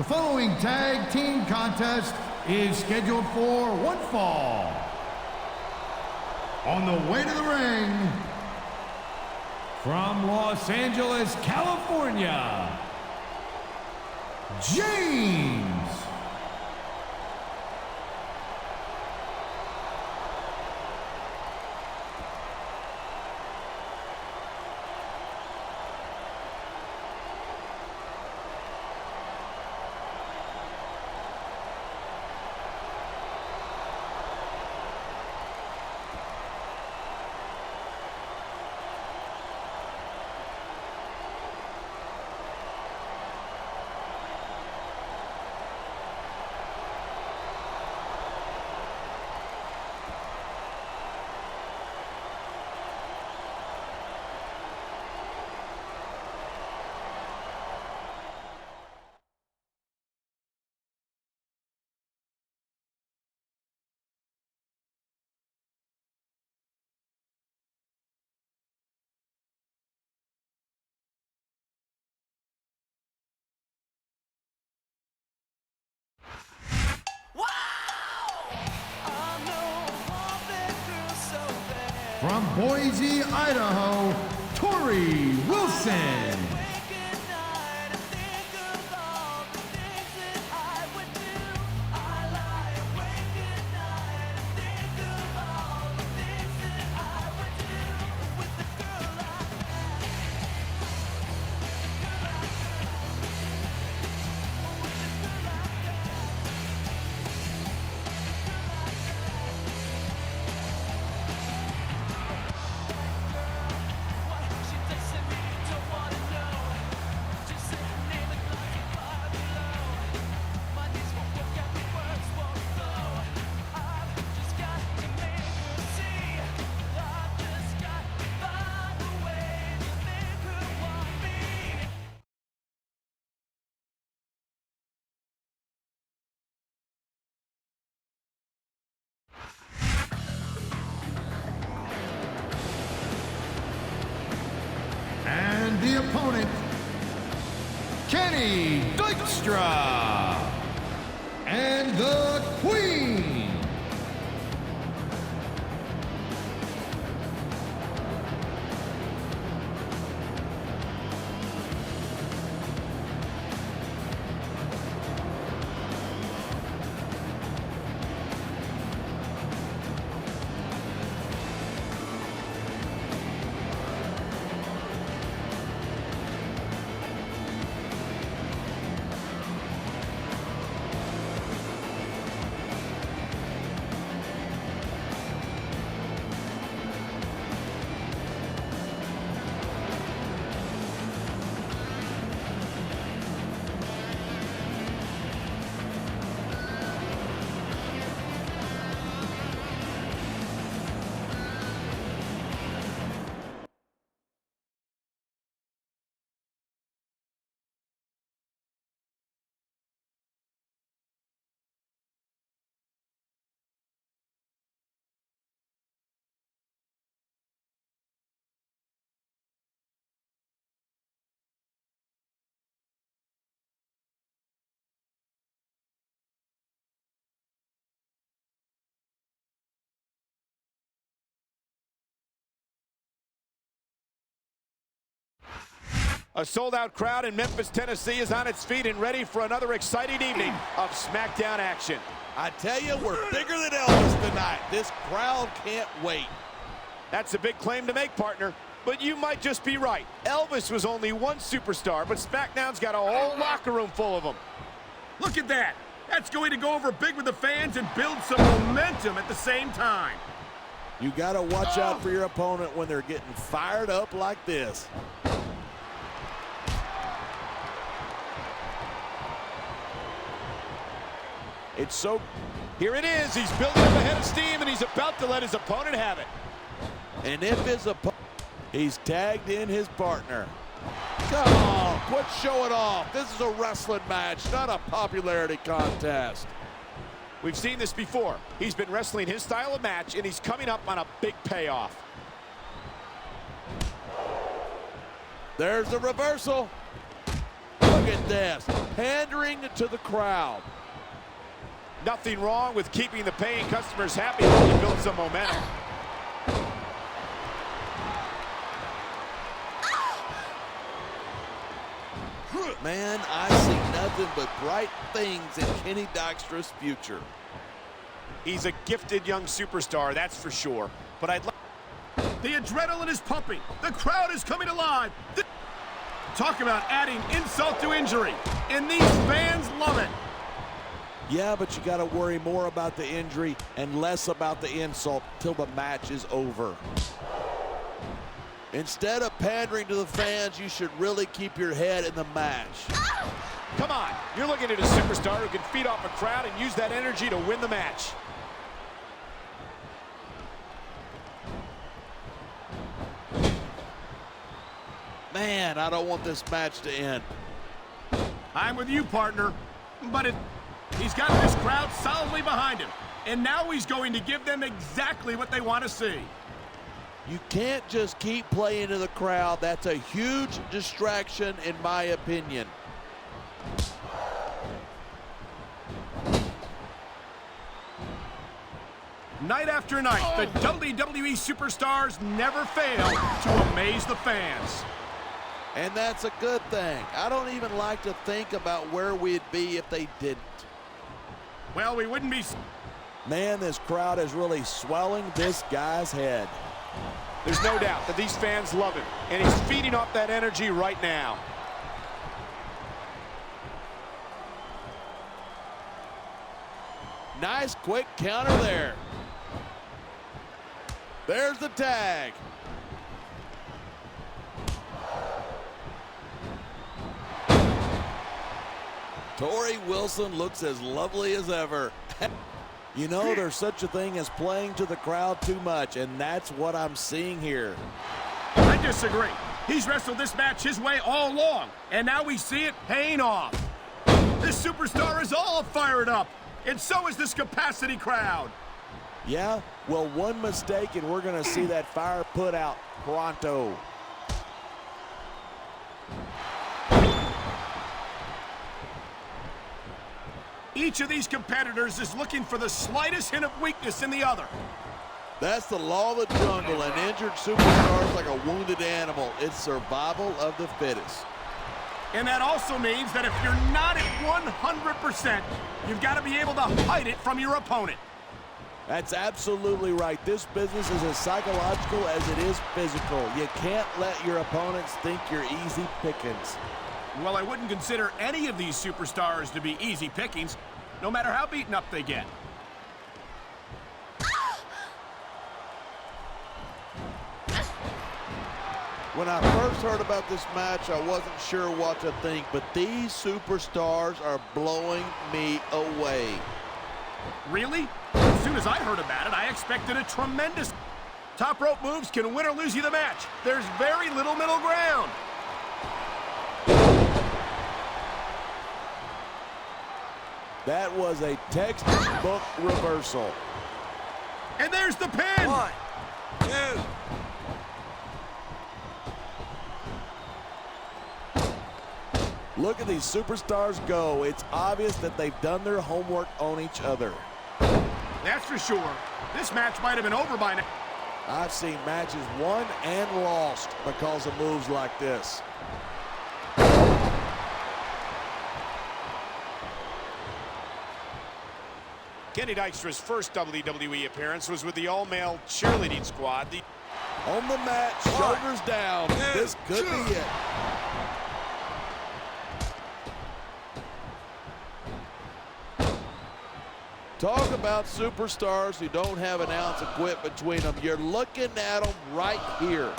The following tag team contest is scheduled for one fall. On the way to the ring, from Los Angeles, California, James. From Boise, Idaho, Torrie Wilson. And the opponent, Dykstra, and the Queen. A sold-out crowd in Memphis, Tennessee is on its feet and ready for another exciting evening of Smackdown action. I tell you, we're bigger than Elvis tonight. This crowd can't wait. That's a big claim to make, partner, but you might just be right. Elvis was only one superstar, but Smackdown's got a whole locker room full of them. Look at that. That's going to go over big with the fans and build some momentum at the same time. You got to watch out for your opponent when they're getting fired up like this. It's so... Here it is. He's building up a head of steam, and he's about to let his opponent have it. And if his opponent... He's tagged in his partner. Come on, quit showing off. This is a wrestling match, not a popularity contest. We've seen this before. He's been wrestling his style of match, and he's coming up on a big payoff. There's the reversal. Look at this. pandering to the crowd. Nothing wrong with keeping the paying customers happy when you build some momentum. Man, I see nothing but bright things in Kenny Dykstra's future. He's a gifted young superstar, that's for sure. But I'd like... The adrenaline is pumping. The crowd is coming alive. Talk about adding insult to injury. And these fans love it. Yeah, but you got to worry more about the injury and less about the insult till the match is over. Instead of pandering to the fans, you should really keep your head in the match. Come on, you're looking at a superstar who can feed off a crowd and use that energy to win the match. Man, I don't want this match to end. I'm with you, partner. But he's got this crowd solidly behind him. And now he's going to give them exactly what they want to see. You can't just keep playing to the crowd. That's a huge distraction, in my opinion. Night after night, the WWE superstars never fail to amaze the fans. And that's a good thing. I don't even like to think about where we'd be if they didn't. Well, we wouldn't be... Man, this crowd is really swelling this guy's head. There's no doubt that these fans love him, and he's feeding off that energy right now. Nice quick counter there. There's the tag. Torrie Wilson looks as lovely as ever. You know, there's such a thing as playing to the crowd too much, and that's what I'm seeing here. I disagree. He's wrestled this match his way all along, and now we see it paying off. This superstar is all fired up, and so is this capacity crowd. Yeah, well, one mistake, and we're going to see that fire put out pronto. Each of these competitors is looking for the slightest hint of weakness in the other. That's the law of the jungle. An injured superstar is like a wounded animal. It's survival of the fittest. And that also means that if you're not at 100%, you've got to be able to hide it from your opponent. That's absolutely right. This business is as psychological as it is physical. You can't let your opponents think you're easy pickings. Well, I wouldn't consider any of these superstars to be easy pickings, no matter how beaten up they get. When I first heard about this match, I wasn't sure what to think, but these superstars are blowing me away. Really? As soon as I heard about it, I expected a tremendous... Top rope moves can win or lose you the match. There's very little middle ground. That was a textbook reversal. And there's the pin. 1, 2. Look at these superstars go. It's obvious that they've done their homework on each other. That's for sure. This match might have been over by now. I've seen matches won and lost because of moves like this. Kenny Dykstra's first WWE appearance was with the all-male cheerleading squad. On the mat, shoulders down. This could be it. Talk about superstars who don't have an ounce of quit between them. You're looking at them right here.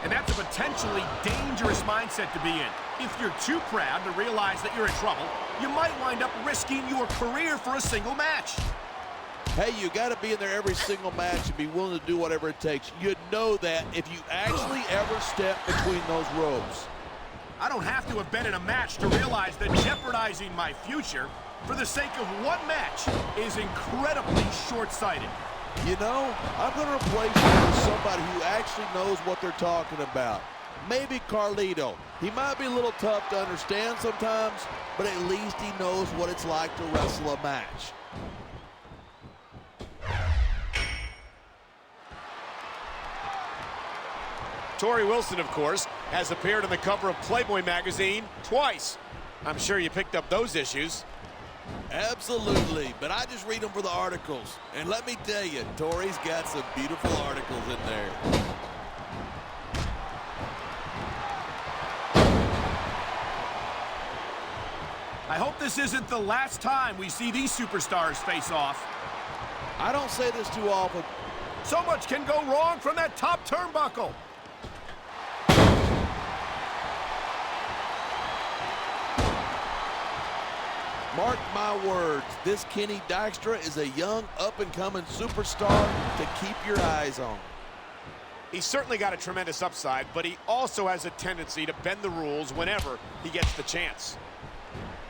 And that's a potentially dangerous mindset to be in. If you're too proud to realize that you're in trouble, you might wind up risking your career for a single match. Hey, you got to be in there every single match and be willing to do whatever it takes. You know that if you actually ever step between those ropes. I don't have to have been in a match to realize that jeopardizing my future for the sake of one match is incredibly short-sighted. You know, I'm going to replace you with somebody who actually knows what they're talking about. Maybe Carlito. He might be a little tough to understand sometimes, but at least he knows what it's like to wrestle a match. Torrie Wilson, of course, has appeared on the cover of Playboy magazine twice. I'm sure you picked up those issues. Absolutely, but I just read them for the articles. And let me tell you, Torrie's got some beautiful articles in there. I hope this isn't the last time we see these superstars face off. I don't say this too often. So much can go wrong from that top turnbuckle. Mark my words, this Kenny Dykstra is a young, up-and-coming superstar to keep your eyes on. He's certainly got a tremendous upside, but he also has a tendency to bend the rules whenever he gets the chance.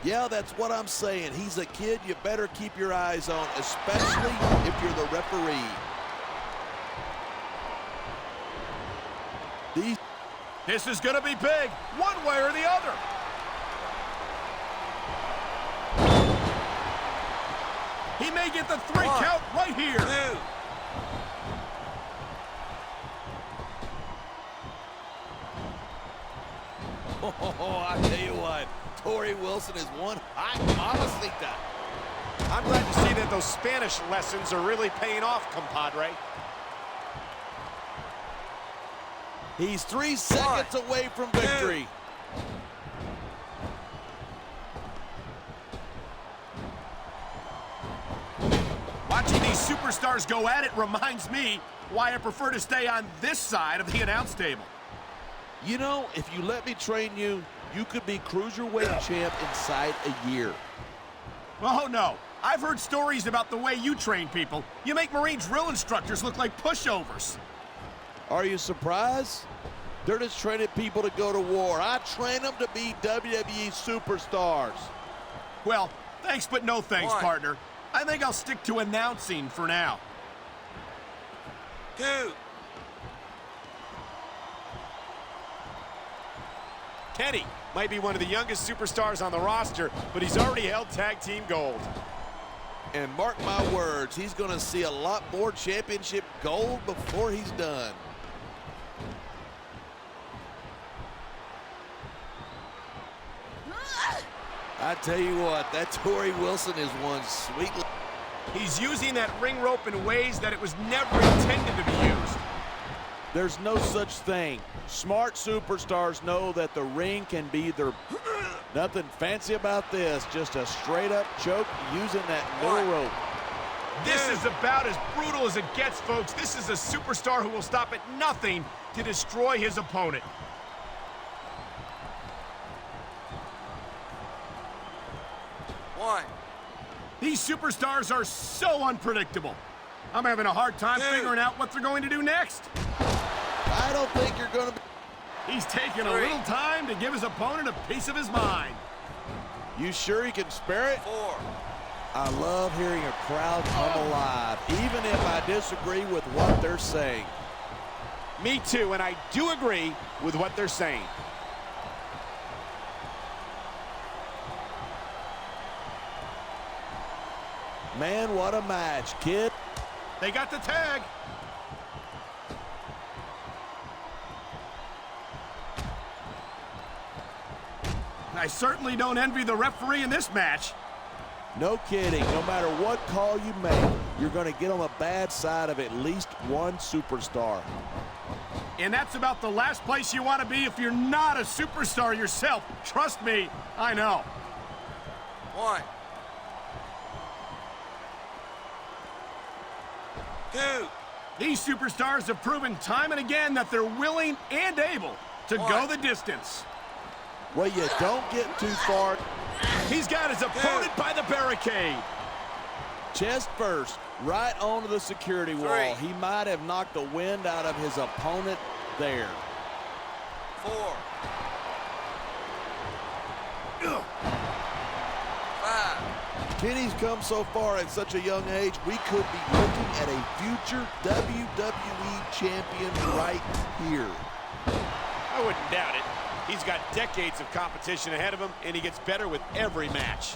Yeah, that's what I'm saying. He's a kid you better keep your eyes on, especially if you're the referee. This is going to be big, one way or the other. He may get the 3 count right here. 2. Oh, I tell you what, Torrie Wilson is one hot mamacita. I'm glad to see that those Spanish lessons are really paying off, compadre. He's 3 seconds away from victory. Watching these superstars go at it reminds me why I prefer to stay on this side of the announce table. You know, if you let me train you, you could be cruiserweight champ inside a year. Oh, no. I've heard stories about the way you train people. You make Marine drill instructors look like pushovers. Are you surprised? They're just training people to go to war. I train them to be WWE superstars. Well, thanks but no thanks, 1. partner. I think I'll stick to announcing for now. 2. Kenny might be one of the youngest superstars on the roster, but he's already held tag team gold. And mark my words, he's going to see a lot more championship gold before he's done. I tell you what, that Torrie Wilson is one sweet. He's using that ring rope in ways that it was never intended to be used. There's no such thing. Smart superstars know that the ring can be their... Nothing fancy about this, just a straight-up choke using that middle rope. This is about as brutal as it gets, folks. This is a superstar who will stop at nothing to destroy his opponent. These superstars are so unpredictable. I'm having a hard time figuring out what they're going to do next. I don't think you're going to be... He's taking a little time to give his opponent a piece of his mind. You sure he can spare it? 4. I love hearing a crowd come alive, even if I disagree with what they're saying. Me too, and I do agree with what they're saying. Man, what a match, kid. They got the tag. I certainly don't envy the referee in this match. No kidding. No matter what call you make, you're going to get on the bad side of at least one superstar. And that's about the last place you want to be if you're not a superstar yourself. Trust me, I know. 1. 2. These superstars have proven time and again that they're willing and able to go the distance. Well, you don't get too far. He's got his opponent by the barricade. Chest first, right onto the security wall. 3. He might have knocked the wind out of his opponent there. 4. 5. Kenny's come so far at such a young age, we could be looking at a future WWE champion right here. I wouldn't doubt it. He's got decades of competition ahead of him, and he gets better with every match.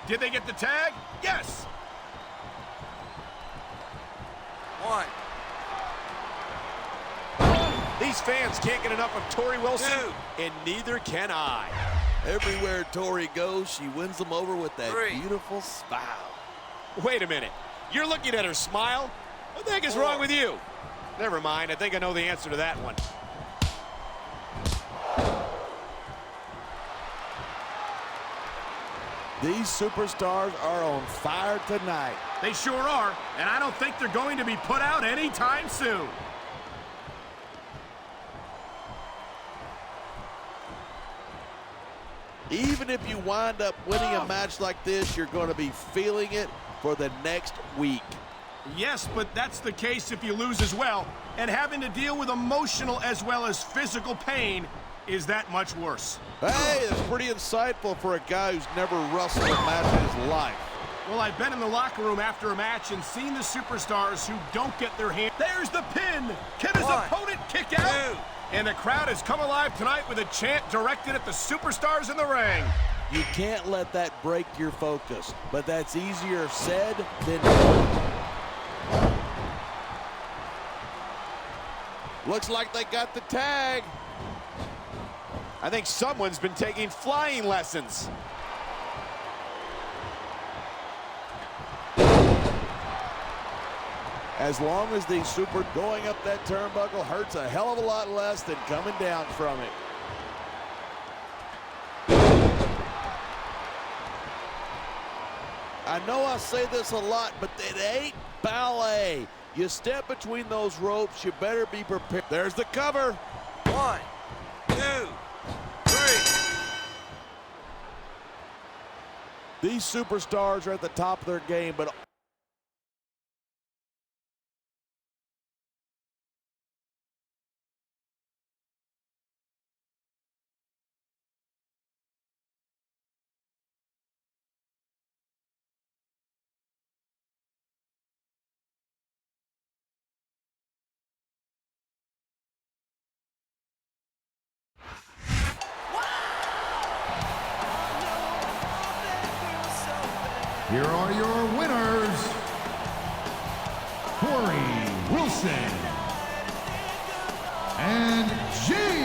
Did they get the tag? Yes! 1, These fans can't get enough of Torrie Wilson, 2. and neither can I. Everywhere Torrie goes, she wins them over with that 3. beautiful smile. Wait a minute. You're looking at her smile? What the heck is 4. wrong with you? Never mind. I think I know the answer to that one. These superstars are on fire tonight. They sure are, and I don't think they're going to be put out anytime soon. Even if you wind up winning a match like this, you're going to be feeling it for the next week. Yes, but that's the case if you lose as well, and having to deal with emotional as well as physical pain is that much worse. Hey, that's pretty insightful for a guy who's never wrestled a match in his life. Well, I've been in the locker room after a match and seen the superstars who don't get their hand. There's the pin. Can his 1, opponent kick out? 2. And the crowd has come alive tonight with a chant directed at the superstars in the ring. You can't let that break your focus, but that's easier said than done. Looks like they got the tag. I think someone's been taking flying lessons. As long as the super going up that turnbuckle hurts a hell of a lot less than coming down from it. I know I say this a lot, but it ain't ballet. You step between those ropes, you better be prepared. There's the cover. 1, 2, 3. These superstars are at the top of their game, but Here are your winners, Torrie Wilson and Jay